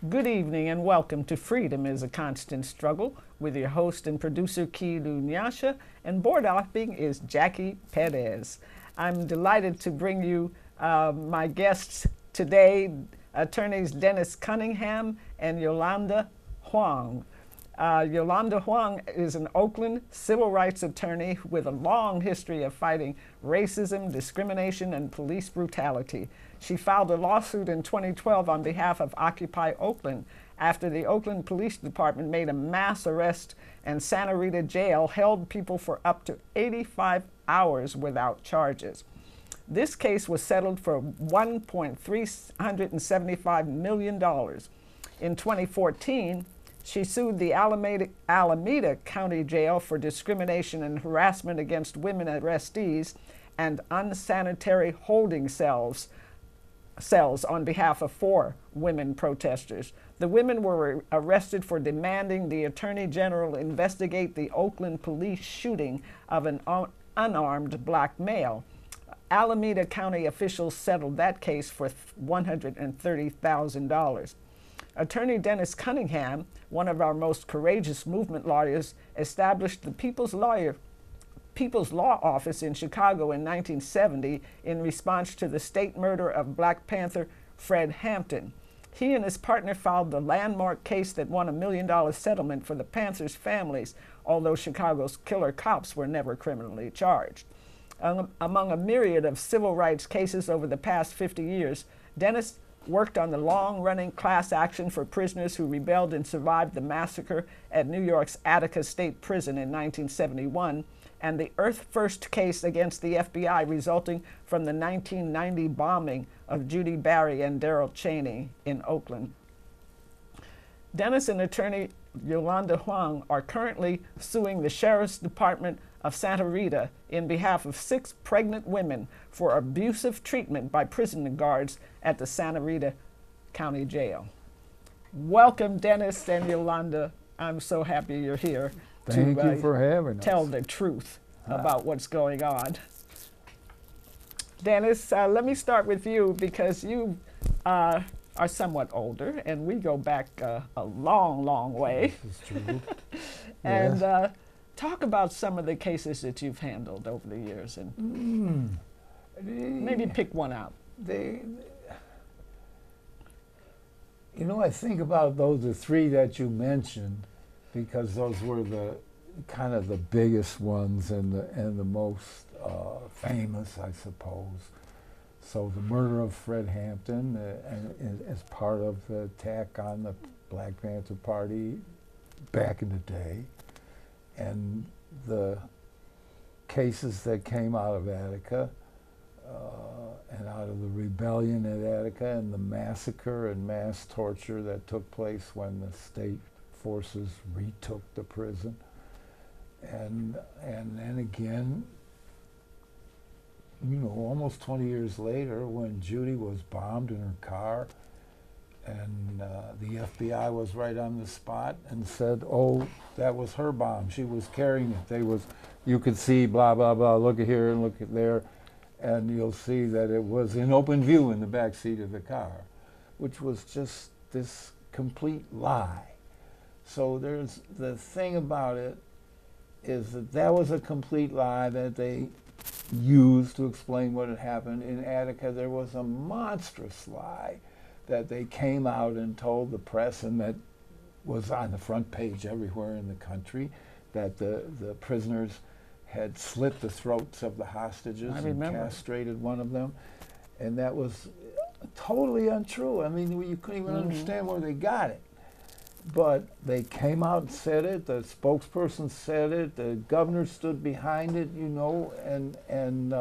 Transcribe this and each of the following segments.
Good evening and welcome to Freedom is a Constant Struggle with your host and producer Kilu Nyasha, and board oping is Jackie Perez. I'm delighted to bring you my guests today, attorneys Dennis Cunningham and Yolanda Huang. Yolanda Huang is an Oakland civil rights attorney with a long history of fighting racism, discrimination, and police brutality. She filed a lawsuit in 2012 on behalf of Occupy Oakland after the Oakland Police Department made a mass arrest and Santa Rita Jail held people for up to 85 hours without charges. This case was settled for $1.375 million. In 2014, she sued the Alameda County Jail for discrimination and harassment against women arrestees and unsanitary holding cells on behalf of 4 women protesters. The women were arrested for demanding the Attorney General investigate the Oakland police shooting of an unarmed black male. Alameda County officials settled that case for $130,000. Attorney Dennis Cunningham, one of our most courageous movement lawyers, established the People's Law Office in Chicago in 1970 in response to the state murder of Black Panther Fred Hampton. He and his partner filed the landmark case that won a $1 million settlement for the Panthers' families, although Chicago's killer cops were never criminally charged. Among a myriad of civil rights cases over the past 50 years, Dennis worked on the long-running class action for prisoners who rebelled and survived the massacre at New York's Attica State Prison in 1971, and the Earth First case against the FBI resulting from the 1990 bombing of Judy Barry and Darrell Cheney in Oakland. Dennis and attorney Yolanda Huang are currently suing the Sheriff's Department of Santa Rita in behalf of 6 pregnant women for abusive treatment by prison guards at the Santa Rita County Jail. Welcome, Dennis and Yolanda. I'm so happy you're here. Thank you for having us. Tell the truth about what's going on. Dennis, let me start with you because you are somewhat older and we go back a long, long way. This is true. And Yes. talk about some of the cases that you've handled over the years and maybe pick one out. I think about the 3 that you mentioned because those were the kind of the biggest ones and the most famous, I suppose. So the murder of Fred Hampton as part of the attack on the Black Panther Party back in the day, and the cases that came out of Attica and out of the rebellion at Attica and the massacre and mass torture that took place when the state forces retook the prison. And then again, almost 20 years later when Judy was bombed in her car and the FBI was right on the spot and said, oh, that was her bomb. She was carrying it. You could see blah, blah, blah, look at here and look at there, and you'll see that it was in open view in the back seat of the car, which was just this complete lie. So there's the thing about it is that was a complete lie that they used to explain what had happened. In Attica, there was a monstrous lie that they came out and told the press, and that was on the front page everywhere in the country, that the prisoners had slit the throats of the hostages and castrated one of them. And that was totally untrue. I mean, you couldn't even understand where they got it. But they came out and said it, the spokesperson said it, the governor stood behind it, and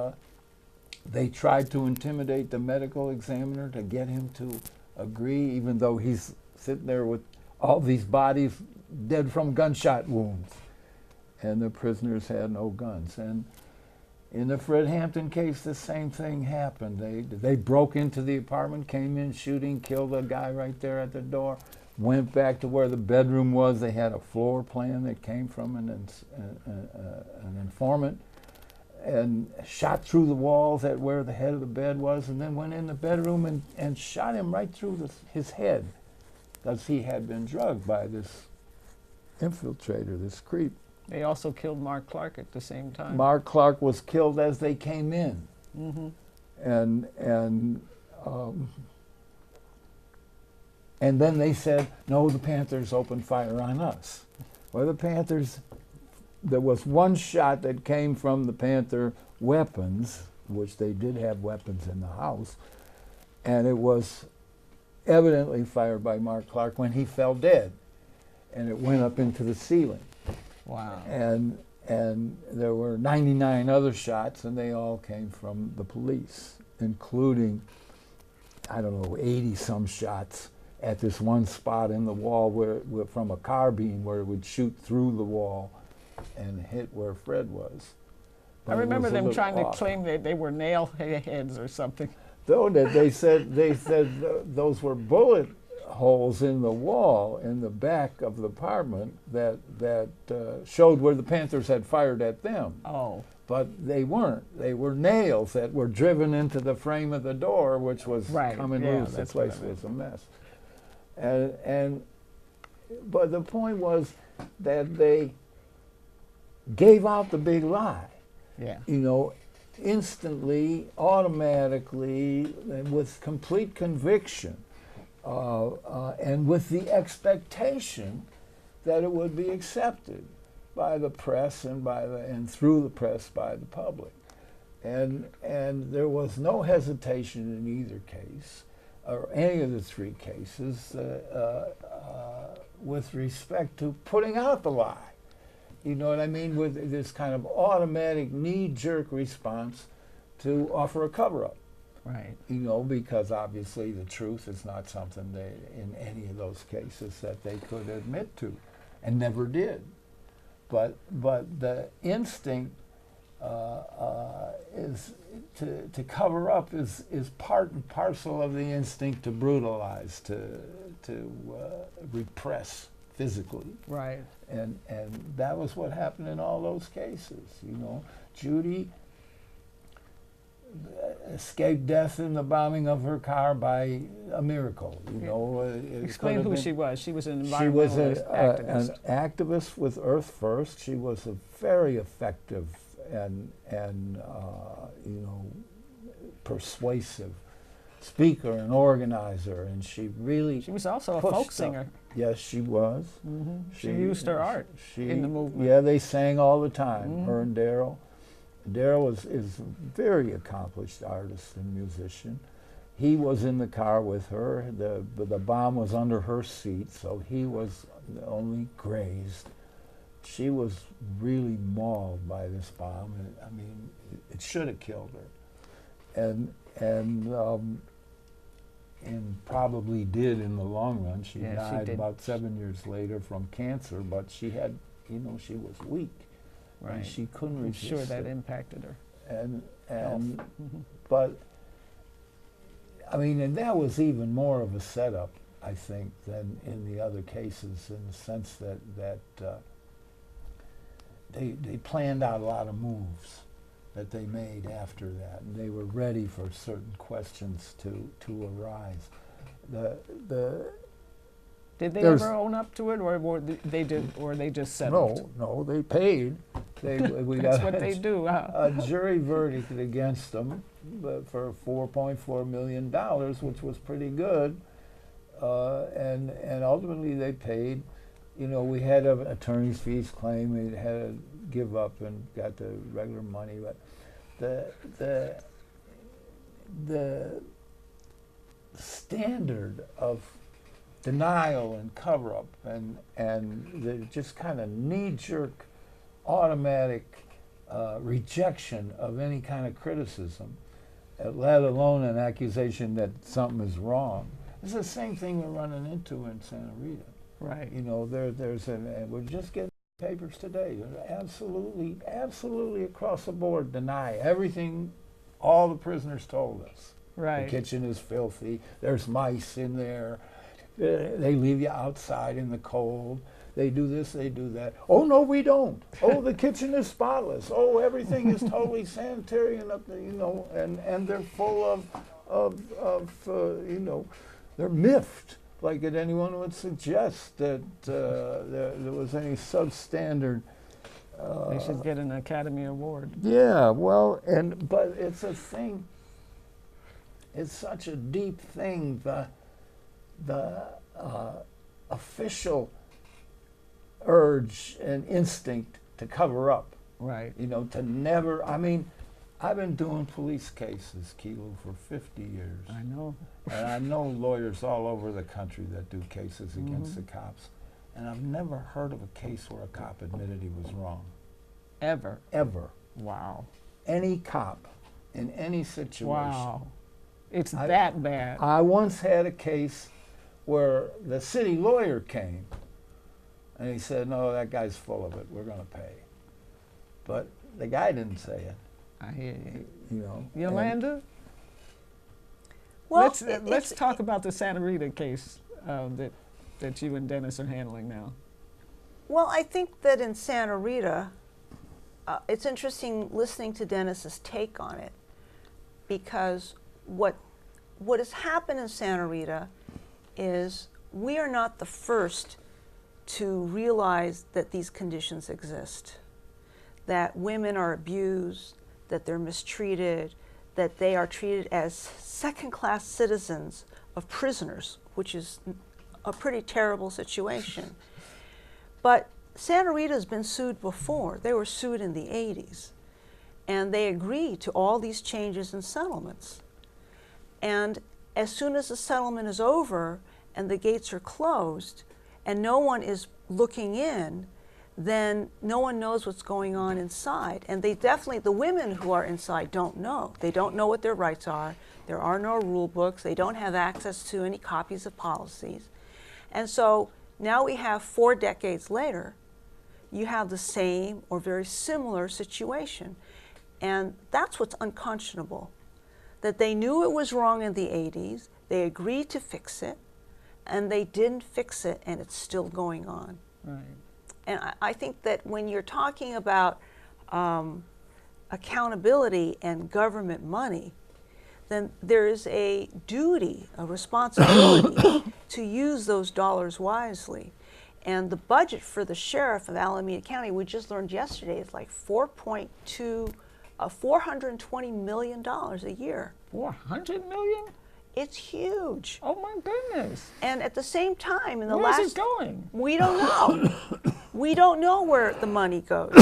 they tried to intimidate the medical examiner to get him to agree, even though he's sitting there with all these bodies dead from gunshot wounds. And the prisoners had no guns. And in the Fred Hampton case, the same thing happened. They broke into the apartment, came in shooting, killed a guy right there at the door, went back to where the bedroom was. They had a floor plan that came from an informant, and shot through the walls at where the head of the bed was, and then went in the bedroom and shot him right through his head because he had been drugged by this infiltrator, this creep. They also killed Mark Clark at the same time. Mark Clark was killed as they came in. Mm-hmm. And then they said, no, the Panthers opened fire on us. Well, the Panthers, there was one shot that came from the Panther weapons, which they did have weapons in the house, and it was evidently fired by Mark Clark when he fell dead, and it went up into the ceiling. Wow. And there were 99 other shots, and they all came from the police, including, I don't know, 80-some shots at this one spot in the wall where from a carbine where it would shoot through the wall and hit where Fred was. I remember them trying to off. claim that they were nail heads or something. Though that they said those were bullet holes in the wall in the back of the apartment that showed where the Panthers had fired at them. Oh. But they weren't. They were nails that were driven into the frame of the door, which was coming loose. The place was a mess. But the point was that they gave out the big lie. Yeah. You know, instantly, automatically, and with complete conviction, and with the expectation that it would be accepted by the press and through the press by the public. And there was no hesitation in either case, or any of the three cases, with respect to putting out the lie. You know what I mean? With this kind of automatic knee-jerk response to offer a cover-up. Right. You know, because obviously the truth is not something they, in any of those cases, that they could admit to, and never did. But the instinct is to cover up is part and parcel of the instinct to brutalize, to repress physically. Right. And that was what happened in all those cases. You know, Judy escaped death in the bombing of her car by a miracle. You know, explain who she was. She was an environmentalist. She was activist. An activist with Earth First. She was a very effective and you know, persuasive speaker and organizer, and she was also a folk singer. Yes, she was. Mm-hmm. She used her art in the movement. Yeah, they sang all the time. Mm-hmm. Her and Daryl. Daryl is a very accomplished artist and musician. He was in the car with her. The bomb was under her seat, so he was only grazed. She was really mauled by this bomb. I mean, it should have killed her, and probably did in the long run. She died about 7 years later from cancer, but she had, you know, she was weak. Right. And she couldn't resist. I'm sure that impacted her. But I mean, and that was even more of a setup, I think, than in the other cases, in the sense that they planned out a lot of moves that they made after that, and they were ready for certain questions to arise. Did they ever own up to it, or they just settled? No, they paid. We That's got what they do. A jury verdict against them for $4.4 million, which was pretty good, and ultimately they paid. You know, we had an attorney's fees claim. We had to give up and got the regular money, but the standard of denial and cover-up and the just kind of knee-jerk, automatic rejection of any kind of criticism, let alone an accusation that something is wrong. It's the same thing we're running into in Santa Rita. Right. You know, we're just getting papers today. Absolutely across the board deny everything all the prisoners told us. Right. The kitchen is filthy. There's mice in there. They leave you outside in the cold. They do this, they do that. Oh, no, we don't. Oh, the kitchen is spotless. Oh, everything is totally sanitary and you know, and they're full of you know, they're miffed like that anyone would suggest that there was any substandard. They should get an Academy Award. Yeah, well, but it's a thing. It's such a deep thing. The official urge and instinct to cover up. Right. You know, to never. I mean, I've been doing police cases, Kilo, for 50 years. I know. And I know lawyers all over the country that do cases against the cops. And I've never heard of a case where a cop admitted he was wrong. Ever? Ever. Wow. Any cop in any situation. Wow. It's that bad. I once had a case where the city lawyer came and he said, no, that guy's full of it. We're going to pay. But the guy didn't say it. I hear you. You know. Yolanda? Well, let's talk about the Santa Rita case that you and Dennis are handling now. Well, I think that in Santa Rita, it's interesting listening to Dennis's take on it, because what has happened in Santa Rita is we are not the first to realize that these conditions exist, that women are abused, that they're mistreated, that they are treated as second-class citizens of prisoners, which is a pretty terrible situation. But Santa Rita has been sued before. They were sued in the 80s. And they agreed to all these changes and settlements. And as soon as the settlement is over and the gates are closed and no one is looking in, then no one knows what's going on inside. And they definitely, the women who are inside don't know. They don't know what their rights are. There are no rule books. They don't have access to any copies of policies. And so now we have 4 decades later, you have the same or very similar situation. And that's what's unconscionable, that they knew it was wrong in the 80s, they agreed to fix it, and they didn't fix it, and it's still going on. Right. And I think that when you're talking about accountability and government money, then there is a duty, a responsibility to use those dollars wisely. And the budget for the sheriff of Alameda County, we just learned yesterday, is like $420 million a year. 400 million? It's huge. Oh my goodness. And at the same time, in the Where's last, it going? we don't know. We don't know where the money goes.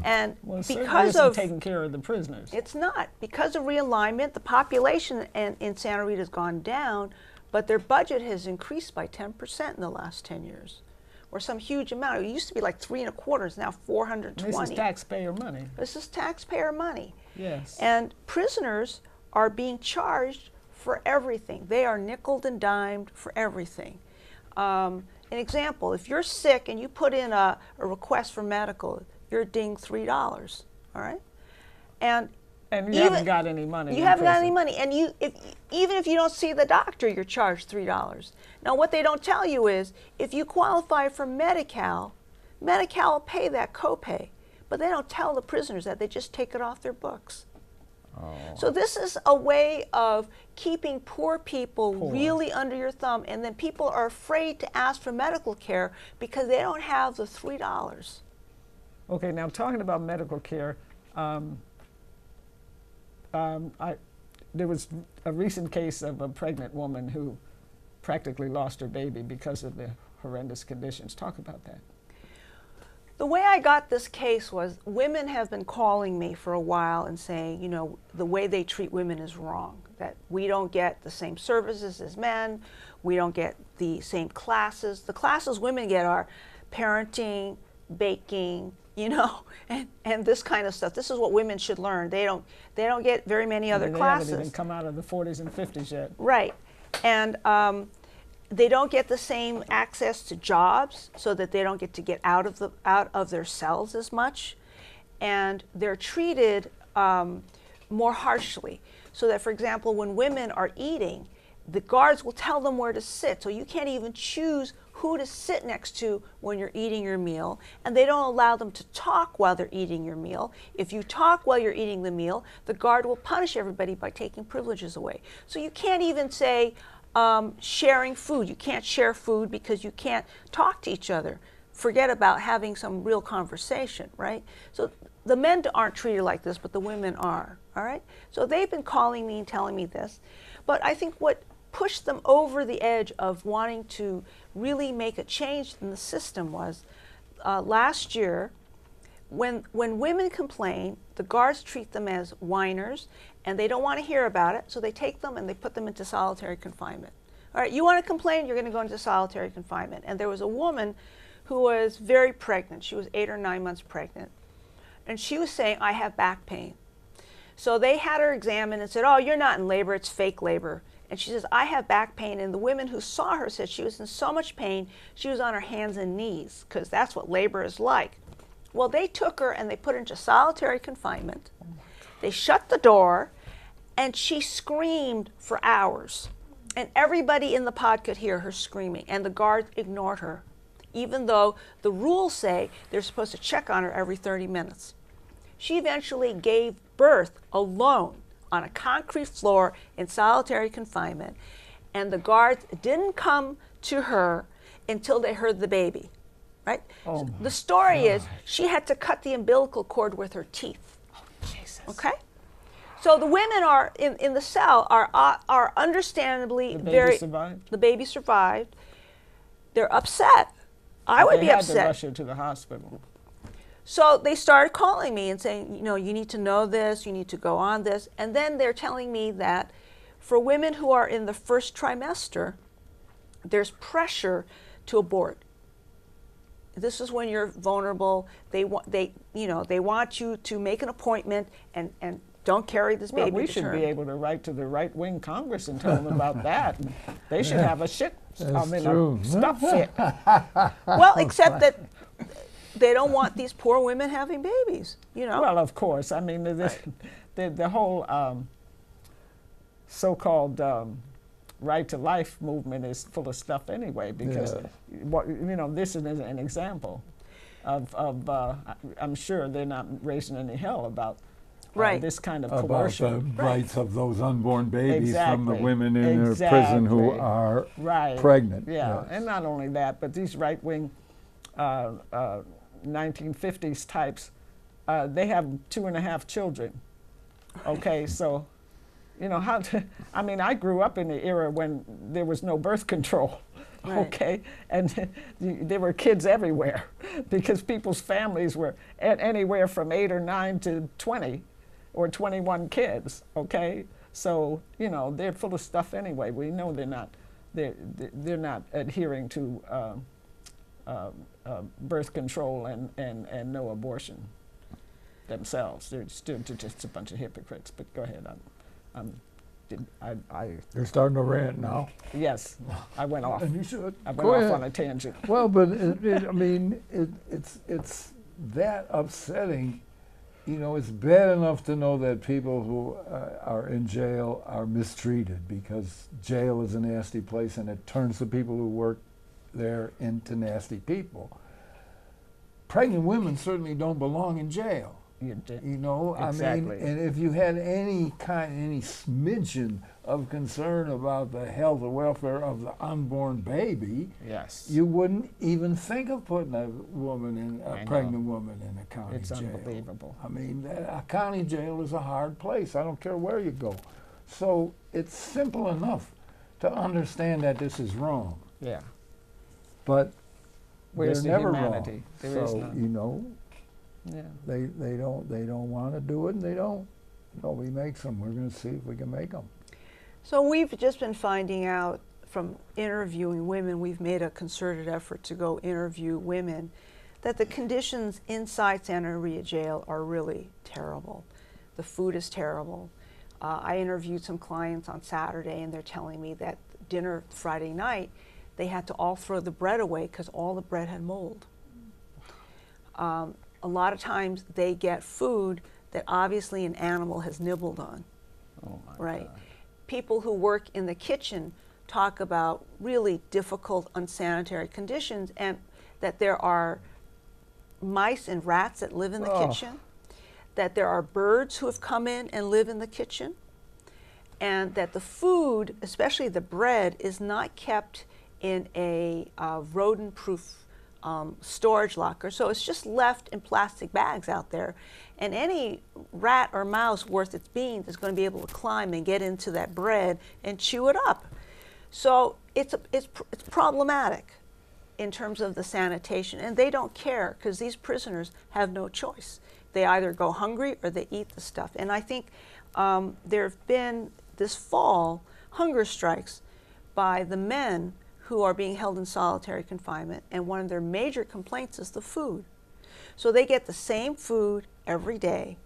And Well, it certainly because isn't of taking care of the prisoners. It's not. Because of realignment, the population in Santa Rita has gone down, but their budget has increased by 10% in the last 10 years, or some huge amount. It used to be like 3 1/4, it's now 420. This is taxpayer money. This is taxpayer money. Yes. And prisoners are being charged for everything. They are nickeled and dimed for everything. An example, if you're sick and you put in a request for medical, you're dinged $3, all right? And you haven't got any money. You haven't got any money. And even if you don't see the doctor, you're charged $3. Now, what they don't tell you is, if you qualify for Medi-Cal, Medi-Cal will pay that copay. But they don't tell the prisoners that. They just take it off their books. Oh. So this is a way of keeping poor people really under your thumb, and then people are afraid to ask for medical care because they don't have the $3. Okay, now talking about medical care, there was a recent case of a pregnant woman who practically lost her baby because of the horrendous conditions. Talk about that. The way I got this case was, women have been calling me for a while and saying, you know, the way they treat women is wrong, that we don't get the same services as men, we don't get the same classes. The classes women get are parenting, baking, you know, and this kind of stuff. This is what women should learn. They don't get very many other classes. They haven't even come out of the 40s and 50s yet. Right. And they don't get the same access to jobs, so that they don't get out of their cells as much, and they're treated more harshly. So that, for example, when women are eating, the guards will tell them where to sit, so you can't even choose who to sit next to when you're eating your meal, and they don't allow them to talk while they're eating your meal. If you talk while you're eating the meal, the guard will punish everybody by taking privileges away. So you can't even say, Sharing food. You can't share food because you can't talk to each other. Forget about having some real conversation, right? So the men aren't treated like this, but the women are, all right? So they've been calling me and telling me this. But I think what pushed them over the edge of wanting to really make a change in the system was last year, when women complain, the guards treat them as whiners, and they don't want to hear about it, so they take them and they put them into solitary confinement. All right, you want to complain, you're going to go into solitary confinement. And there was a woman who was very pregnant. She was 8 or 9 months pregnant. And she was saying, I have back pain. So they had her examined and said, oh, you're not in labor, it's fake labor. And she says, I have back pain. And the women who saw her said she was in so much pain, she was on her hands and knees, because that's what labor is like. Well, they took her and they put her into solitary confinement. They shut the door, and she screamed for hours. And everybody in the pod could hear her screaming, and the guards ignored her, even though the rules say they're supposed to check on her every 30 minutes. She eventually gave birth alone on a concrete floor in solitary confinement, and the guards didn't come to her until they heard the baby, right? Oh The story is gosh. she had to cut the umbilical cord with her teeth, Jesus. okay? So the women are in the cell are understandably The baby very. survived? The baby survived. They're upset. I would They be had to upset. rush her to the hospital. So they started calling me and saying, you know, you need to know this, you need to go on this. And then they're telling me that for women who are in the first trimester, there's pressure to abort. This is when you're vulnerable. They want you to make an appointment and don't carry this Well, baby we to should term. be able to write to the right-wing Congress and tell them about that. They should have a That's true. a stuff fit. Well, except that they don't want these poor women having babies, you know. Well, of course. I mean, the whole so-called right to life movement is full of stuff anyway, because this is an example of I'm sure they're not raising any hell about Right. this kind of About coercion. the rights of those unborn babies from the Exactly. women in their prison who Exactly. are Right. pregnant. Yeah, yes. and not only that, but these right-wing 1950s types, they have 2.5 children. Okay, so, you know, I mean, I grew up in the era when there was no birth control. Right. Okay, and there were kids everywhere because people's families were anywhere from 8 or 9 to 20 or 21 kids. Okay, so you know they're full of stuff anyway. We know they're not adhering to birth control and no abortion themselves. They're still just a bunch of hypocrites. But go ahead. You're starting to rant now. Yes, I went off. And you should. I went Go off ahead. on a tangent. Well, but I mean, it's that upsetting. You know, it's bad enough to know that people who are in jail are mistreated, because jail is a nasty place and it turns the people who work there into nasty people. Pregnant women certainly don't belong in jail. You know, Exactly. I mean, and if you had any smidgen of concern about the health or welfare of the unborn baby, Yes. you wouldn't even think of putting a I know. pregnant woman in a county It's jail. unbelievable. I mean, a county jail is a hard place. I don't care where you go. So it's simple enough to understand that this is wrong, Yeah. but Where's they're the never humanity? wrong. There is So none. you know, Yeah. they don't want to do it, and they don't. Nobody makes them. We're going to see if we can make them. So we've just been finding out from interviewing women, we've made a concerted effort to go interview women, that the conditions inside Santa Maria jail are really terrible. The food is terrible. I interviewed some clients on Saturday, and they're telling me that dinner Friday night, they had to all throw the bread away because all the bread had mold. A lot of times they get food that obviously an animal has nibbled on, Oh my right? God. People who work in the kitchen talk about really difficult, unsanitary conditions, and that there are mice and rats that live in the Oh. kitchen, that there are birds who have come in and live in the kitchen, and that the food, especially the bread, is not kept in a rodent-proof storage locker. So it's just left in plastic bags out there. And any rat or mouse worth its beans is going to be able to climb and get into that bread and chew it up. So it's problematic in terms of the sanitation. And they don't care because these prisoners have no choice. They either go hungry or they eat the stuff. And I think there have been this fall hunger strikes by the men who are being held in solitary confinement, and one of their major complaints is the food. So they get the same food every day.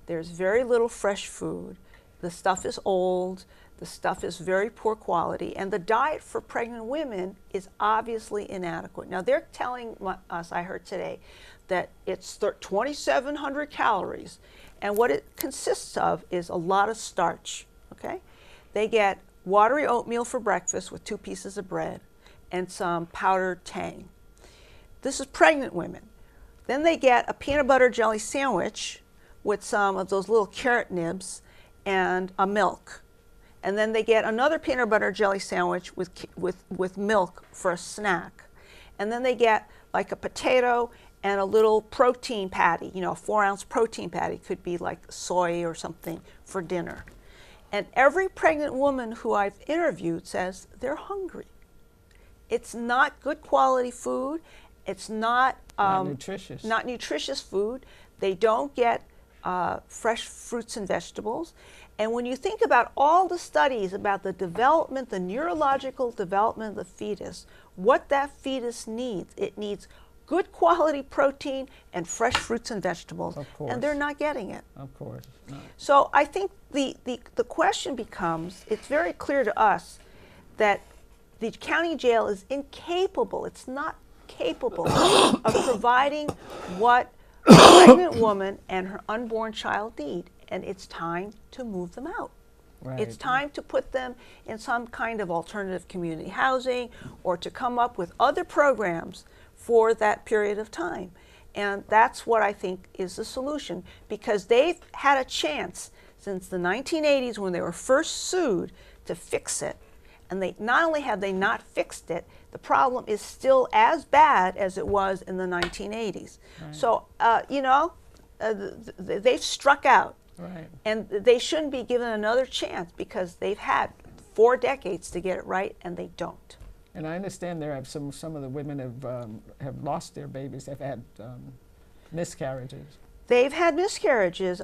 There's very little fresh food. The stuff is old. The stuff is very poor quality. And the diet for pregnant women is obviously inadequate. Now they're telling us, I heard today, that it's 2,700 calories. And what it consists of is a lot of starch, okay? They get watery oatmeal for breakfast with 2 pieces of bread and some powdered tang. This is pregnant women. Then they get a peanut butter jelly sandwich with some of those little carrot nibs and a milk. And then they get another peanut butter jelly sandwich with milk for a snack. And then they get like a potato and a little protein patty, you know, a 4-ounce protein patty, could be like soy or something, for dinner. And every pregnant woman who I've interviewed says they're hungry. It's not good quality food. It's not nutritious. Not nutritious food. They don't get fresh fruits and vegetables. And when you think about all the studies about the development, the neurological development of the fetus, what that fetus needs, it needs good quality protein and fresh fruits and vegetables. Of course. And they're not getting it. Of course not. So I think the question becomes, it's very clear to us that the county jail is incapable, it's not capable of providing what a pregnant woman and her unborn child need. And it's time to move them out. Right. It's time to put them in some kind of alternative community housing, or to come up with other programs for that period of time. And that's what I think is the solution, because they've had a chance since the 1980s when they were first sued to fix it. And they not only have they not fixed it, the problem is still as bad as it was in the 1980s. Right. So, they've struck out. Right. And they shouldn't be given another chance, because they've had 4 decades to get it right, and they don't. And I understand there have some of the women have lost their babies. They've had miscarriages. They've had miscarriages.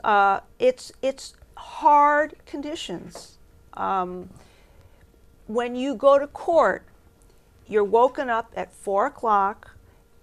It's hard conditions. When you go to court, you're woken up at 4 o'clock,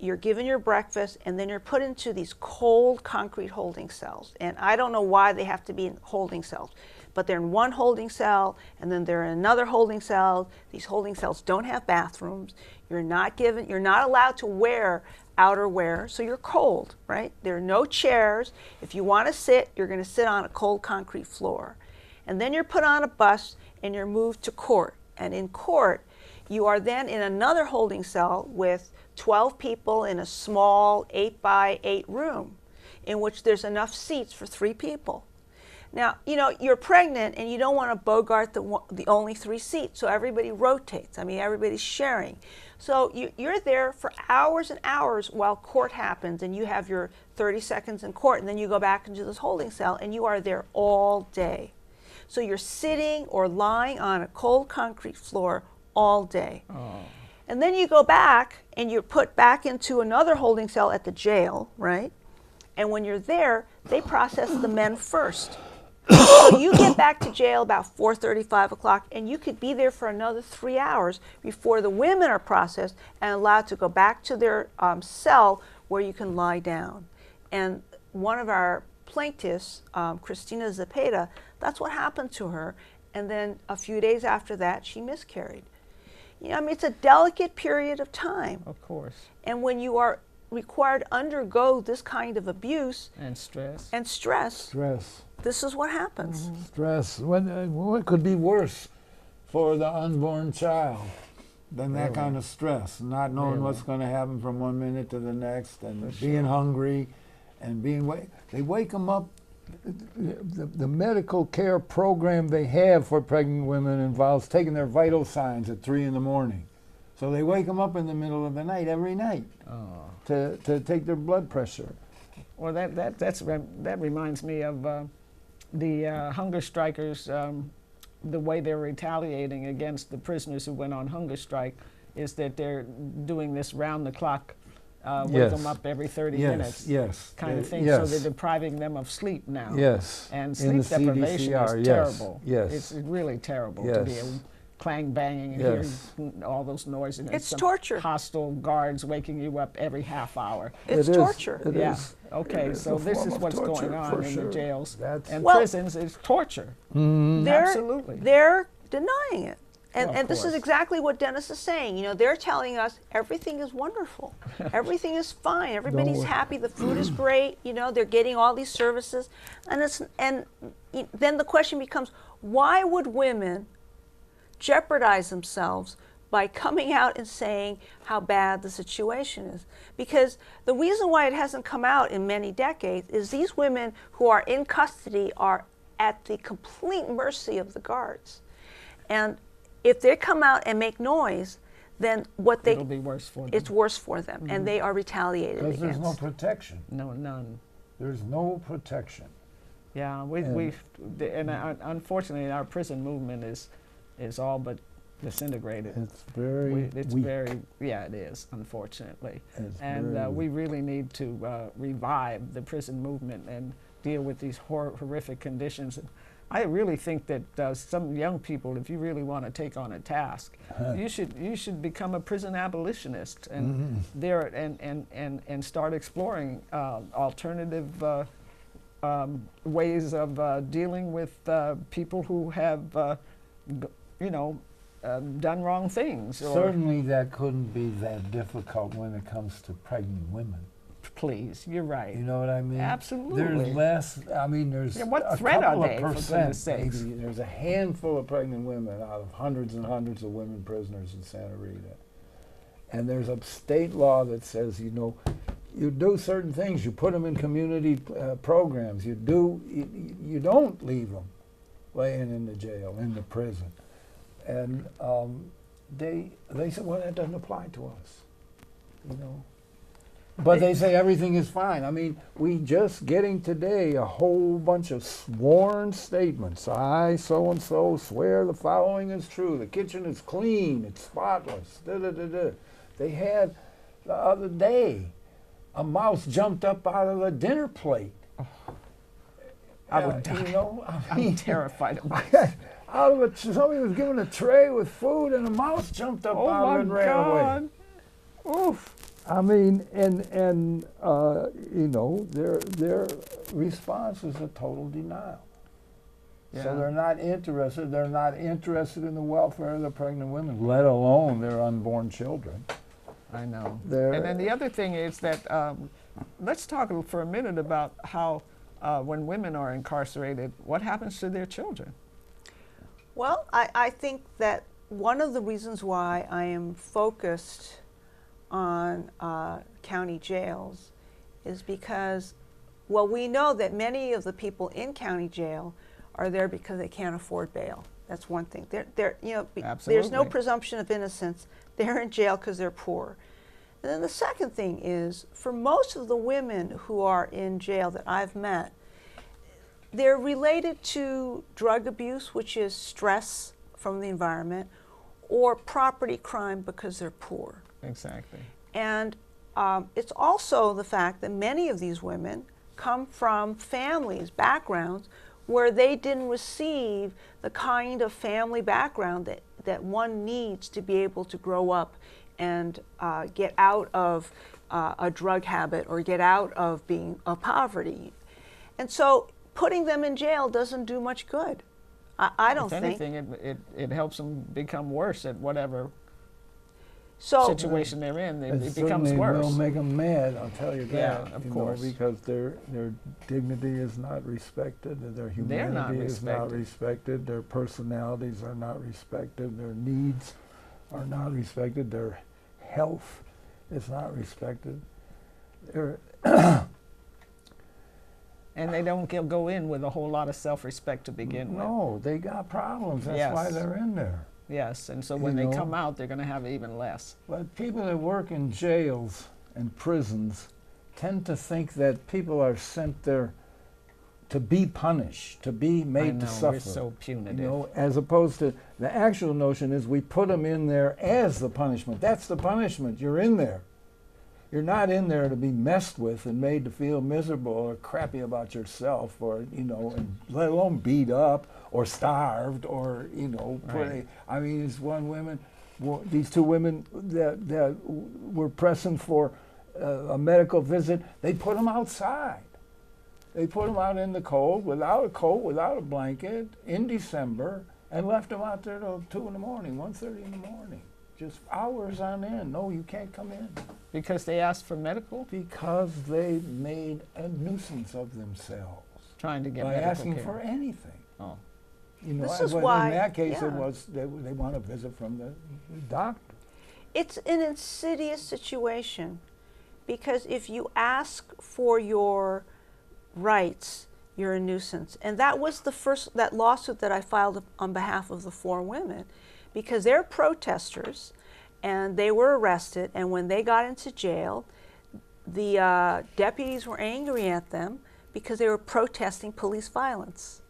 you're given your breakfast, and then you're put into these cold concrete holding cells. And I don't know why they have to be in holding cells, but they're in one holding cell, and then they're in another holding cell. These holding cells don't have bathrooms. You're not allowed to wear outerwear, so you're cold, right? There are no chairs. If you want to sit, you're going to sit on a cold concrete floor. And then you're put on a bus and you're moved to court. And in court, you are then in another holding cell with 12 people in a small 8x8 room in which there's enough seats for 3 people. Now, you're pregnant and you don't want to bogart the only 3 seats, so everybody rotates. I mean, everybody's sharing. So you're there for hours and hours while court happens, and you have your 30 seconds in court, and then you go back into this holding cell, and you are there all day. So you're sitting or lying on a cold concrete floor all day. Oh. And then you go back and you're put back into another holding cell at the jail, right? And when you're there, they process the men first. So you get back to jail about 4:30, 5 o'clock, and you could be there for another 3 hours before the women are processed and allowed to go back to their cell where you can lie down. And one of our plaintiffs, Christina Zepeda, that's what happened to her. And then a few days after that, she miscarried. It's a delicate period of time. Of course. And when you are required to undergo this kind of abuse and stress, this is what happens. Mm-hmm. Stress. What could be worse for the unborn child than that kind of stress? Not knowing what's going to happen from one minute to the next, and being hungry, and they wake them up the medical care program they have for pregnant women involves taking their vital signs at 3 in the morning. So they wake them up in the middle of the night every night to take their blood pressure. Well, that reminds me of the hunger strikers. The way they're retaliating against the prisoners who went on hunger strike is that they're doing this round-the-clock, wake them up every 30 minutes kind of thing. So they're depriving them of sleep now. And sleep deprivation is terrible. It's really terrible to be clang banging and hearing all those noises. And it's torture. Hostile guards waking you up every half hour. It's torture. It is. Okay, so this is what's going on in the jails and well, prisons. It's torture. Absolutely. They're denying it. And this is exactly what Dennis is saying. You know, they're telling us everything is wonderful. Everything is fine. Everybody's happy. The food is great. You know, they're getting all these services. And then the question becomes, why would women jeopardize themselves by coming out and saying how bad the situation is? Because the reason why it hasn't come out in many decades is these women who are in custody are at the complete mercy of the guards. And if they come out and make noise, then it'll be worse for them. It's worse for them, and they are retaliated against. Because there's no protection. No, none. There's no protection. Yeah, unfortunately, our prison movement is all but disintegrated. It's very weak. It is, unfortunately. We really need to revive the prison movement and deal with these horrific conditions. I really think that some young people, if you really want to take on a task, you should become a prison abolitionist and and start exploring alternative ways of dealing with people who have done wrong things. Certainly, that couldn't be that difficult when it comes to pregnant women. Please, you're right. You know what I mean? Absolutely. There's less. I mean, there's what a threat couple are they, of for goodness percent. sakes? Maybe there's a handful of pregnant women out of hundreds and hundreds of women prisoners in Santa Rita, and there's a state law that says, you know, you do certain things. You put them in community programs. You don't leave them laying in the jail, in the prison, and they said, well, that doesn't apply to us, you know. But they say everything is fine. I mean, we just getting today a whole bunch of sworn statements. I, so-and-so, swear the following is true. The kitchen is clean. It's spotless. Da-da-da-da. They had, the other day, a mouse jumped up out of the dinner plate. I would die. You know, I'm terrified of mice. Out of it, somebody was given a tray with food, and a mouse jumped up out of it and ran away. Oof. I mean, and you know, their response is a total denial. Yeah. So they're not interested. They're not interested in the welfare of the pregnant women, let alone their unborn children. I know. And then the other thing is that let's talk for a minute about how when women are incarcerated, what happens to their children? Well, I think that one of the reasons why I am focused on county jails is because, well, we know that many of the people in county jail are there because they can't afford bail. That's one thing. There's no presumption of innocence. They're in jail because they're poor. And then the second thing is, for most of the women who are in jail that I've met, they're related to drug abuse, which is stress from the environment, or property crime because they're poor. Exactly. And it's also the fact that many of these women come from families, backgrounds, where they didn't receive the kind of family background that one needs to be able to grow up and get out of a drug habit or get out of being of poverty. And so putting them in jail doesn't do much good. I don't think. If anything, it helps them become worse at whatever situation they're in. It becomes worse. It will make them mad, I'll tell you that. Yeah, of course. Because their dignity is not respected, their humanity is not respected, their personalities are not respected, their needs are not respected, their health is not respected. And they don't go in with a whole lot of self-respect to begin with. No, they got problems. That's Yes. why they're in there. Yes, and so when You they know? come out, they're going to have even less. But people that work in jails and prisons tend to think that people are sent there to be punished, to be made to suffer. We're so punitive. You know, as opposed to the actual notion is we put them in there as the punishment. That's the punishment. You're in there. You're not in there to be messed with and made to feel miserable or crappy about yourself, or and let alone beat up or starved or Right. I mean, these two women that were pressing for a medical visit. They put them outside. They put them out in the cold, without a coat, without a blanket, in December, and left them out there till 2 in the morning, 1:30 in the morning. Just hours on end. No, you can't come in. Because they asked for medical? Because they made a nuisance of themselves Trying to get by medical asking care. for anything. Oh. This is but why- in that case, yeah. it was they want a visit from the doctor. It's an insidious situation, because if you ask for your rights, you're a nuisance. And that was that lawsuit that I filed on behalf of the 4 women, because they're protesters and they were arrested, and when they got into jail, the deputies were angry at them because they were protesting police violence.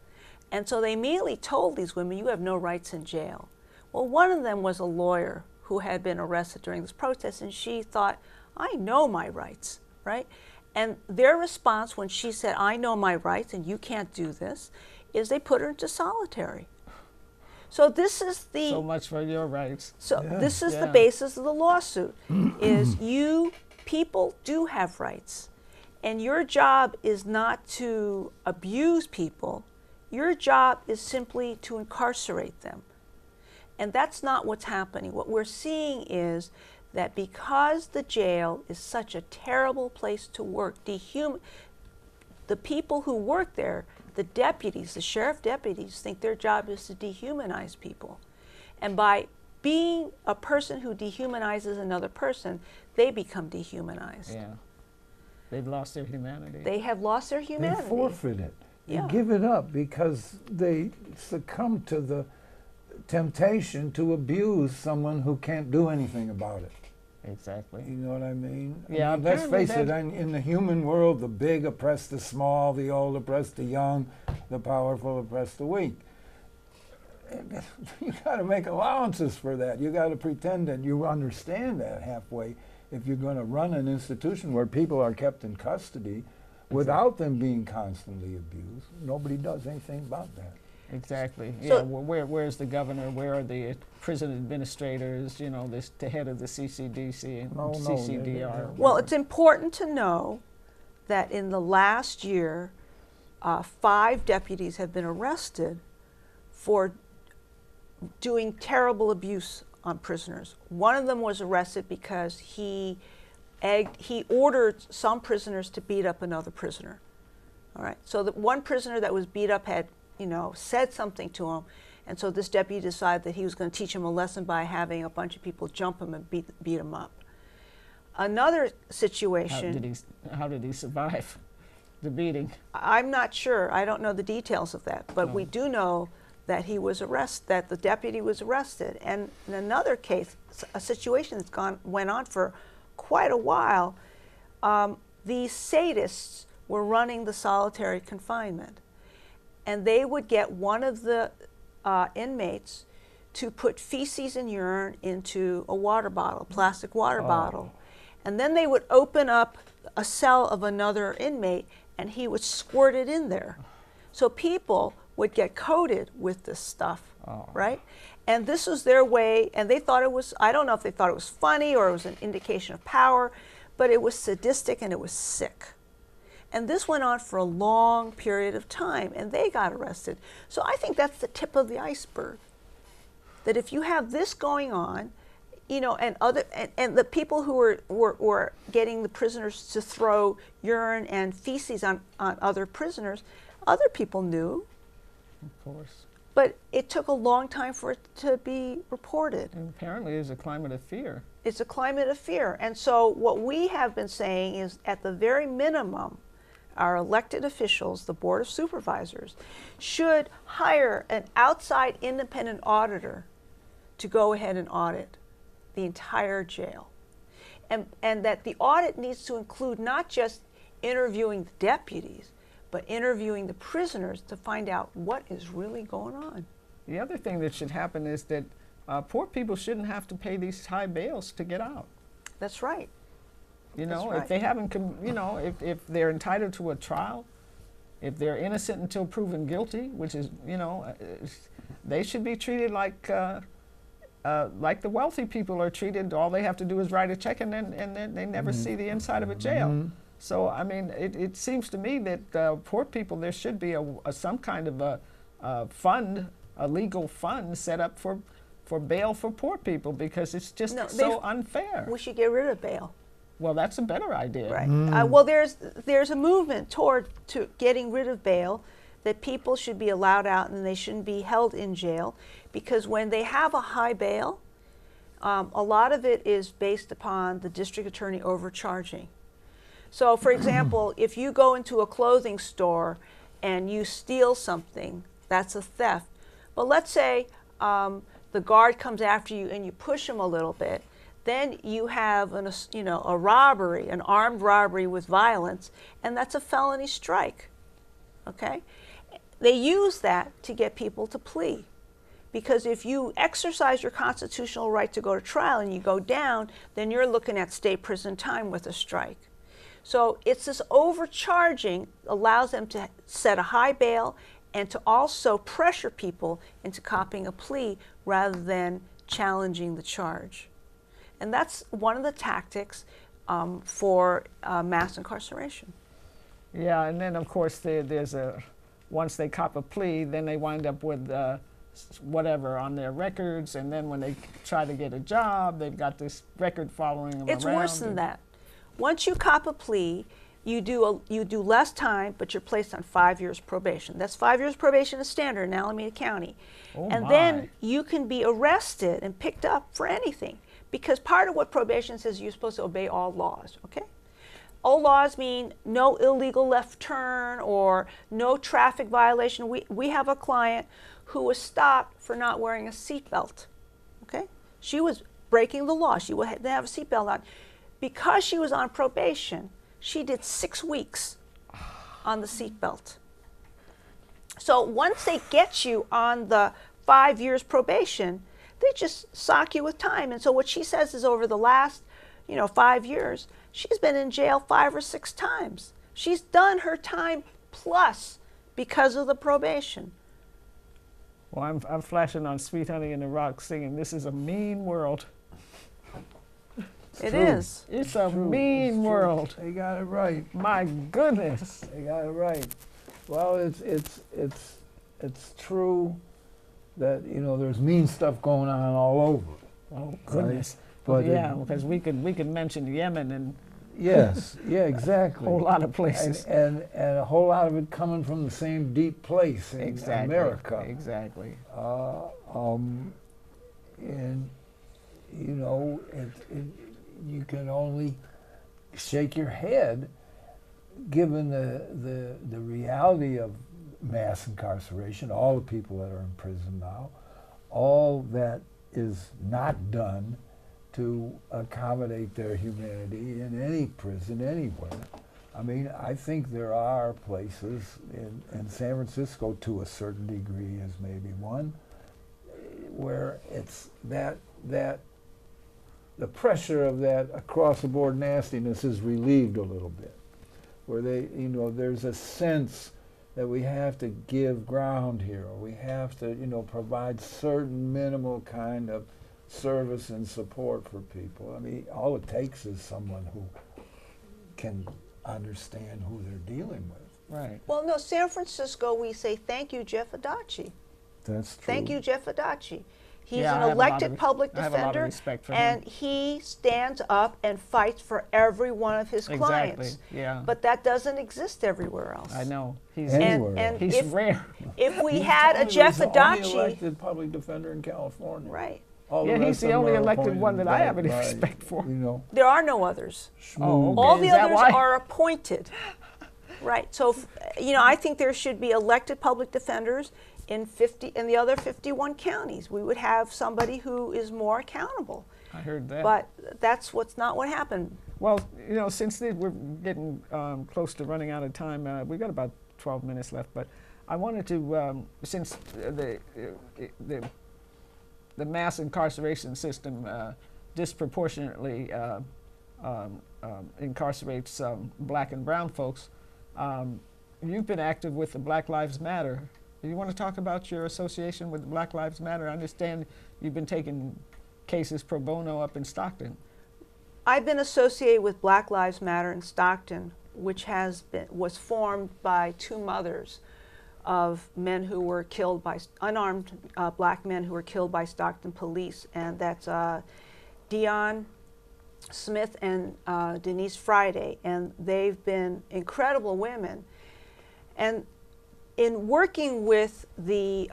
And so they immediately told these women, you have no rights in jail. Well, one of them was a lawyer who had been arrested during this protest, and she thought, I know my rights, right? And their response when she said, I know my rights and you can't do this, is they put her into solitary. So this is the... So much for your rights. So Yeah. this is the Yeah. basis of the lawsuit, is people do have rights. And your job is not to abuse people. Your job is simply to incarcerate them. And that's not what's happening. What we're seeing is that because the jail is such a terrible place to work, the people who work there, the deputies, the sheriff deputies, think their job is to dehumanize people. And by being a person who dehumanizes another person, they become dehumanized. Yeah. They've lost their humanity. They have lost their humanity. They forfeit it. They Yeah. give it up because they succumb to the temptation to abuse someone who can't do anything about it. Exactly. You know what I mean? Yeah, Let's apparently face it, that- in the human world, the big oppress the small, the old oppress the young, the powerful oppress the weak. You got to make allowances for that. You got to pretend that you understand that halfway if you're going to run an institution where people are kept in custody without them being constantly abused. Nobody does anything about that. Exactly. So- Yeah. Where's the governor? Where are the prison administrators? The head of the CCDC and No, CCDR. Well, it's important to know that in the last year, 5 deputies have been arrested for doing terrible abuse on prisoners. One of them was arrested because he ordered some prisoners to beat up another prisoner. All right. So the one prisoner that was beat up had, said something to him, and so this deputy decided that he was going to teach him a lesson by having a bunch of people jump him and beat him up. Another situation. How did he survive the beating? I'm not sure. I don't know the details of that, but we do know that he was arrested, that the deputy was arrested. And in another case, a situation that's went on for quite a while, these sadists were running the solitary confinement, and they would get one of the inmates to put feces and urine into a water bottle, plastic water bottle, and then they would open up a cell of another inmate and he would squirt it in there. So people would get coated with this stuff, right? And this was their way, and they thought it was, I don't know if they thought it was funny or it was an indication of power, but it was sadistic and it was sick. And this went on for a long period of time, and they got arrested. So I think that's the tip of the iceberg. That if you have this going on, and the people who were getting the prisoners to throw urine and feces on other prisoners, other people knew. Of course. But it took a long time for it to be reported. And apparently there's a climate of fear. It's a climate of fear. And so what we have been saying is, at the very minimum, our elected officials, the Board of Supervisors, should hire an outside independent auditor to go ahead and audit the entire jail. And that the audit needs to include not just interviewing the deputies, but interviewing the prisoners to find out what is really going on. The other thing that should happen is that poor people shouldn't have to pay these high bails to get out. That's right. You know, That's right. if they haven't, if they're entitled to a trial, if they're innocent until proven guilty, which is, they should be treated like the wealthy people are treated. All they have to do is write a check, and then they never see the inside of a jail. So, I mean, it seems to me that poor people, there should be some kind of a fund, a legal fund set up for bail for poor people, because it's just so unfair. We should get rid of bail. Well, that's a better idea. Right. Well, there's a movement toward getting rid of bail, that people should be allowed out and they shouldn't be held in jail, because when they have a high bail, a lot of it is based upon the district attorney overcharging. So, for example, if you go into a clothing store and you steal something, that's a theft. But let's say the guard comes after you and you push him a little bit, then you have a robbery, an armed robbery with violence, and that's a felony strike. Okay? They use that to get people to plea. Because if you exercise your constitutional right to go to trial and you go down, then you're looking at state prison time with a strike. So it's this overcharging allows them to set a high bail and to also pressure people into copying a plea rather than challenging the charge. And that's one of the tactics for mass incarceration. Yeah, and then of course there's once they cop a plea, then they wind up with whatever on their records, and then when they try to get a job, they've got this record following them around. It's worse than that. Once you cop a plea, you do less time, but you're placed on 5 years probation. That's 5 years probation is standard in Alameda County. And then you can be arrested and picked up for anything, because part of what probation says, you're supposed to obey all laws, okay? All laws mean no illegal left turn or no traffic violation. We have a client who was stopped for not wearing a seatbelt, okay? She was breaking the law. She didn't have a seatbelt on. Because she was on probation, she did 6 weeks on the seatbelt. So once they get you on the 5 years probation, they just sock you with time. And so what she says is over the last, 5 years, she's been in jail 5 or 6 times. She's done her time plus because of the probation. Well, I'm flashing on Sweet Honey in the Rock singing, "This is a mean world." It is. It's a mean world. They got it right. My goodness. They got it right. Well, it's true that there's mean stuff going on all over. Oh goodness. Right? But yeah, because we could mention Yemen and yes, yeah, exactly. a whole lot of places. And a whole lot of it coming from the same deep place in America. Exactly. And you can only shake your head given the reality of mass incarceration, all the people that are in prison now, all that is not done to accommodate their humanity in any prison anywhere. I mean, I think there are places in San Francisco, to a certain degree, as maybe one, where it's that the pressure of that across-the-board nastiness is relieved a little bit, where there's a sense that we have to give ground here, or we have to, provide certain minimal kind of service and support for people. I mean, all it takes is someone who can understand who they're dealing with. Right. Well, no, San Francisco, we say, thank you, Jeff Adachi. That's true. Thank you, Jeff Adachi. He's Yeah, an elected public I have a lot of defender, respect for and him. he stands up and fights for every one of his clients. Exactly. Yeah. But that doesn't exist everywhere else. I know. He's Anywhere. And he's if, rare. if we He's had a probably Jeff the only Adachi, elected public defender in California. right? All Yeah, the he's rest the of them only are elected appointed one that I have any by, respect for. There are no others. Oh, okay. All Is the that others why? are appointed. Right. So, I think there should be elected public defenders in the other 51 counties. We would have somebody who is more accountable. I heard that. But that's not what happened. Well, since we're getting close to running out of time, we've got about 12 minutes left. But I wanted to, since the mass incarceration system disproportionately incarcerates black and brown folks, you've been active with the Black Lives Matter. You want to talk about your association with Black Lives Matter? I understand you've been taking cases pro bono up in Stockton. I've been associated with Black Lives Matter in Stockton, which was formed by two mothers of men who were killed by unarmed black men who were killed by Stockton police, and that's Dion Smith and Denise Friday, and they've been incredible women. And in working with the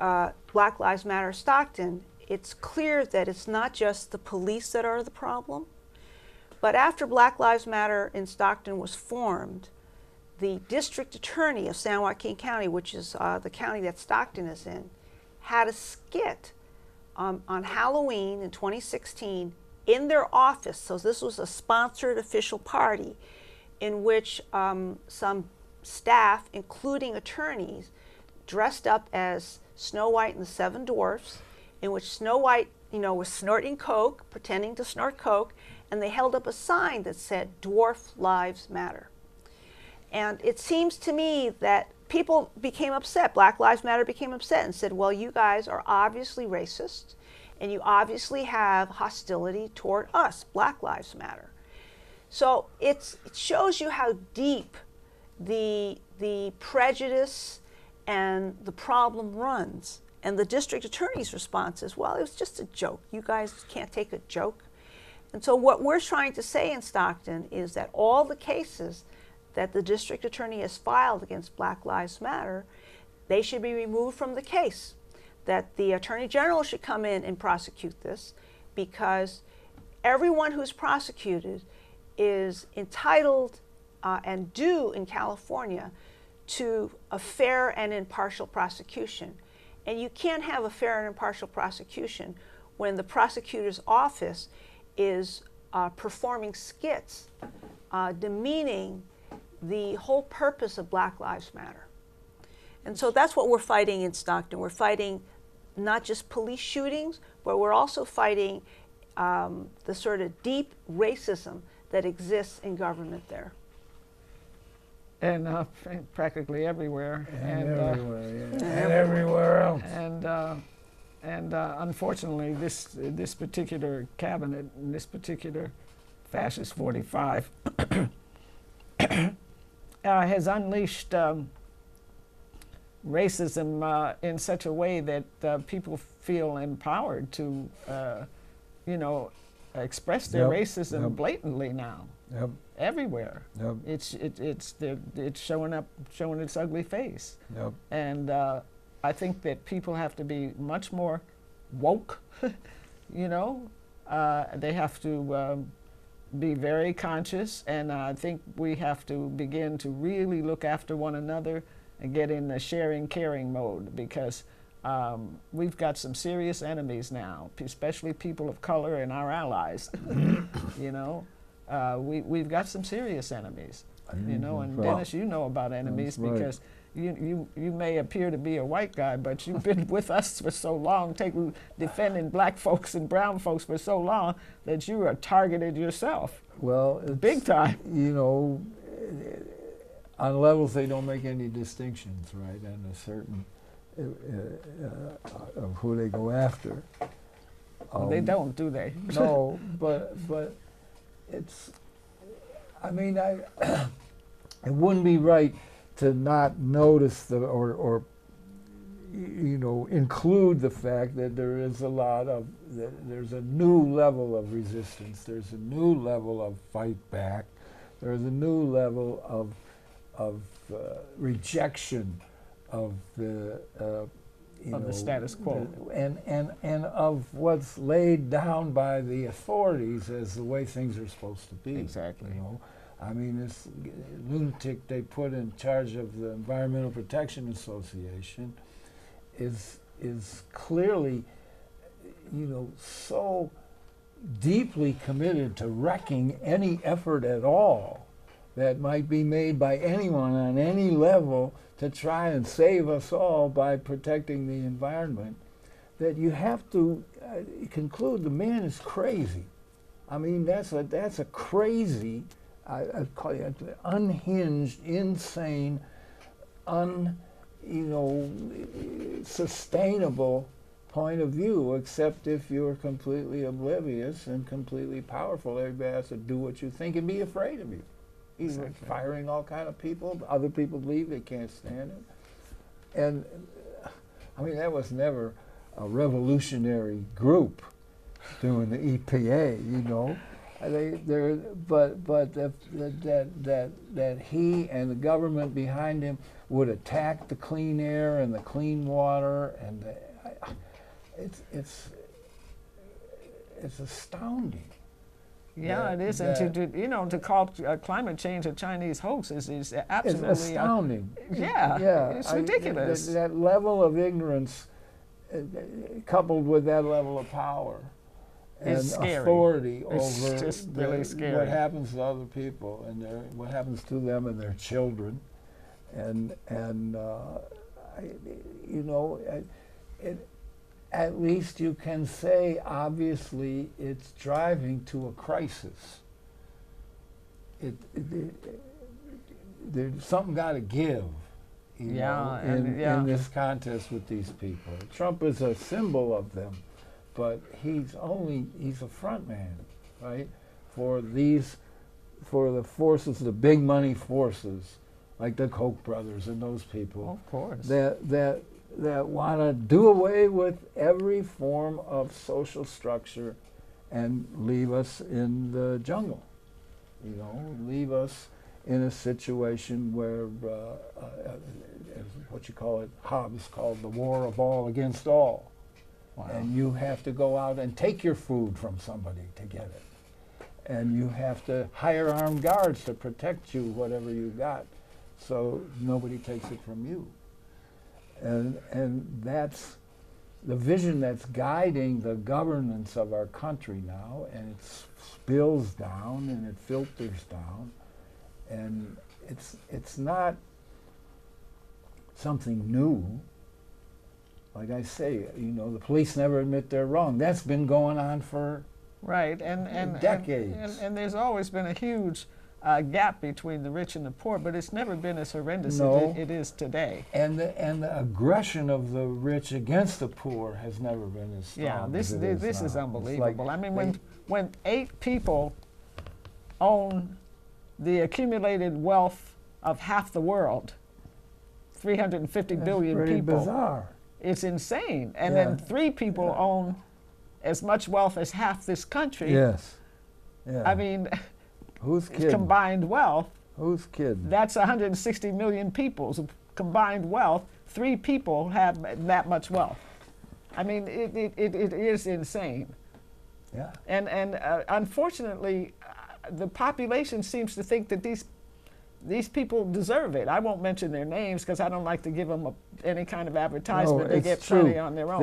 Black Lives Matter Stockton, it's clear that it's not just the police that are the problem, but after Black Lives Matter in Stockton was formed, the district attorney of San Joaquin County, which is the county that Stockton is in, had a skit on Halloween in 2016 in their office. So this was a sponsored official party in which some staff, including attorneys, dressed up as Snow White and the Seven Dwarfs, in which Snow White, was snorting coke, pretending to snort coke, and they held up a sign that said, "Dwarf Lives Matter." And it seems to me that people became upset. Black Lives Matter became upset and said, well, you guys are obviously racist, and you obviously have hostility toward us, Black Lives Matter. So it shows you how deep the prejudice and the problem runs. And the district attorney's response is, well, it was just a joke. You guys can't take a joke. And so what we're trying to say in Stockton is that all the cases that the district attorney has filed against Black Lives Matter, they should be removed from the case. That the attorney general should come in and prosecute this, because everyone who's prosecuted is entitled and due in California to a fair and impartial prosecution. And you can't have a fair and impartial prosecution when the prosecutor's office is performing skits demeaning the whole purpose of Black Lives Matter. And so that's what we're fighting in Stockton. We're fighting not just police shootings, but we're also fighting the sort of deep racism that exists in government there. And practically everywhere. And everywhere, yeah. And everywhere else. And unfortunately, this particular cabinet, this particular fascist 45, has unleashed racism in such a way that people feel empowered to, express their racism blatantly now. Yep. Everywhere. Yep. It's showing its ugly face. Yep. And I think that people have to be much more woke. They have to be very conscious, and I think we have to begin to really look after one another and get in the sharing, caring mode, because we've got some serious enemies now, especially people of color and our allies. We've got some serious enemies, and Dennis, you know about enemies because you may appear to be a white guy, but you've been with us for so long, defending black folks and brown folks for so long that you are targeted yourself. Well, it's, big time. On levels they don't make any distinctions, right? And a certain of who they go after. They don't, do they? No, but it's. I mean, it wouldn't be right to not notice or include the fact that there is there's a new level of resistance. There's a new level of fight back. There's a new level of rejection of the the status quo, and of what's laid down by the authorities as the way things are supposed to be. Exactly. I mean, this lunatic they put in charge of the Environmental Protection Association is clearly, so deeply committed to wrecking any effort at all that might be made by anyone on any level to try and save us all by protecting the environment, that you have to conclude the man is crazy. I mean, that's a crazy, I call it unhinged, insane, sustainable point of view, except if you're completely oblivious and completely powerful. Everybody has to do what you think and be afraid of you. He's firing all kind of people. Other people leave, they can't stand it. And I mean, that was never a revolutionary group doing the EPA, but that he and the government behind him would attack the clean air and the clean water, and it's astounding. Yeah, it is, and to call climate change a Chinese hoax is absolutely it's astounding. It's ridiculous. That level of ignorance, coupled with that level of power and authority over just really scary. What happens to other people and what happens to them and their children, at least you can say, obviously, it's driving to a crisis. There's something got to give, in this contest with these people. Trump is a symbol of them, but he's a front man, right? For the forces, the big money forces, like the Koch brothers and those people. Of course. That want to do away with every form of social structure and leave us in the jungle, leave us in a situation where, what you call it, Hobbes called the war of all against all. Wow. And you have to go out and take your food from somebody to get it. And you have to hire armed guards to protect you, whatever you got, so nobody takes it from you. And that's the vision that's guiding the governance of our country now, and it spills down and it filters down, and it's not something new. Like I say, the police never admit they're wrong. That's been going on for decades. And there's always been a huge gap between the rich and the poor, but it's never been as horrendous as it is today. And the aggression of the rich against the poor has never been as strong. Yeah, this is unbelievable. Like I mean, when 8 people own the accumulated wealth of half the world, 350 billion pretty people, bizarre. It's insane. And then 3 people own as much wealth as half this country. Yes. Yeah. I mean, who's kidding? Combined wealth. Who's kidding? That's 160 million people's combined wealth. 3 people have that much wealth. I mean, it is insane. Yeah. And unfortunately, the population seems to think that these people deserve it. I won't mention their names because I don't like to give them any kind of advertisement. They get plenty on their own.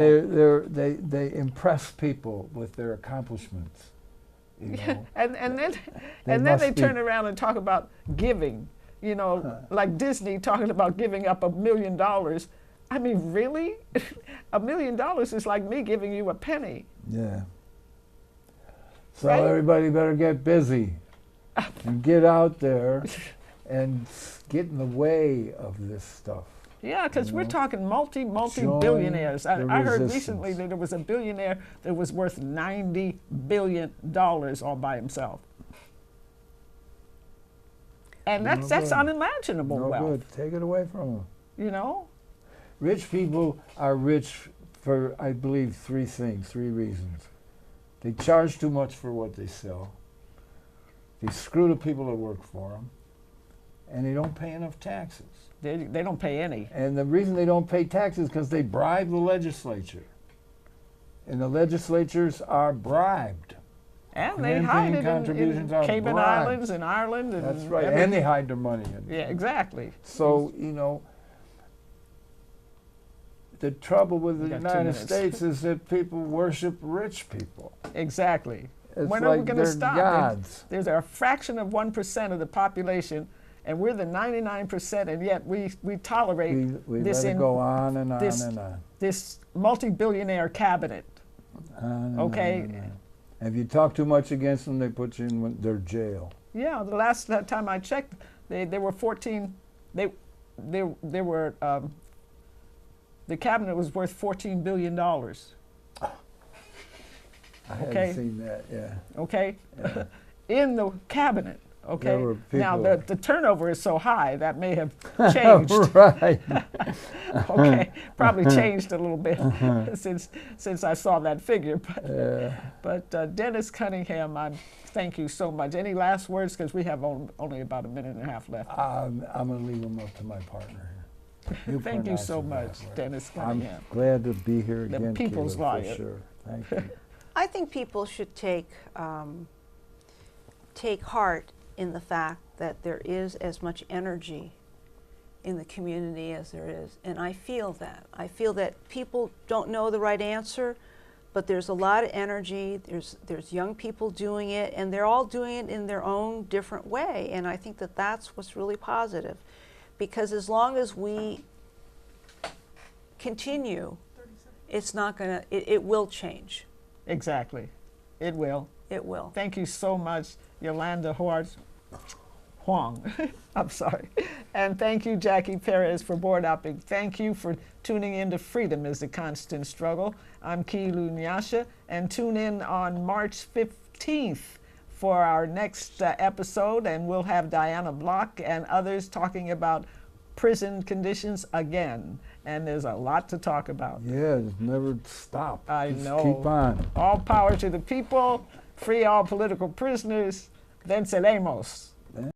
They impress people with their accomplishments. And then they turn around and talk about giving. Like Disney talking about giving up $1 million. I mean, really? $1 million is like me giving you a penny. Yeah. So right? Everybody better get busy and get out there and get in the way of this stuff. Yeah, because we're talking multi-billionaires. I heard recently that there was a billionaire that was worth $90 billion all by himself. And that's unimaginable wealth. Good. Take it away from them. Rich people are rich for, I believe, 3 reasons. They charge too much for what they sell. They screw the people that work for them. And they don't pay enough taxes. They don't pay any. And the reason they don't pay taxes is because they bribe the legislature. And the legislatures are bribed. And they Campaign hide it contributions in are Cayman bribes. Islands and Ireland. And That's right. everything. And they hide their money in. Yeah, exactly. So, you know, the trouble with the We got 2 United minutes. States is that people worship rich people. Exactly. It's When like are we going to they're stop? gods. There's a fraction of 1% of the population, and we're the 99%, and yet we tolerate We this let it go on and on this- and on. this multi-billionaire cabinet. On and Okay. on and on. If you talk too much against them, they put you in their jail. Yeah, the last time I checked, there were 14. They were. The cabinet was worth $14 billion. I Okay. hadn't seen that, yeah. Okay, Yeah. in the cabinet. Okay. There were Now people- the turnover is so high that may have changed. Right. Okay, probably changed a little bit since I saw that figure. But Dennis Cunningham, thank you so much. Any last words? Because we have only about a minute and a half left. I'm going to leave them up to my partner here. You Thank you pronounce so it much, that way. Dennis I'm Cunningham. glad to be here The again, people's Kayla, lawyer. for sure. Thank you. I think people should take heart in the fact that there is as much energy in the community as there is, and I feel that. I feel that people don't know the right answer, but there's a lot of energy. There's young people doing it, and they're all doing it in their own different way, and I think that that's what's really positive, because as long as we continue, it's not gonna. It will change. Exactly, it will. It will. Thank you so much, Yolanda Huang. I'm sorry. And thank you, Jackie Perez, for board upping. Thank you for tuning in to Freedom is a Constant Struggle. I'm Kilu Nyasha, and tune in on March 15th for our next episode, and we'll have Diana Block and others talking about prison conditions again. And there's a lot to talk about. Yeah, just never stop. I Just know. keep on. All power to the people, free all political prisoners, venceremos.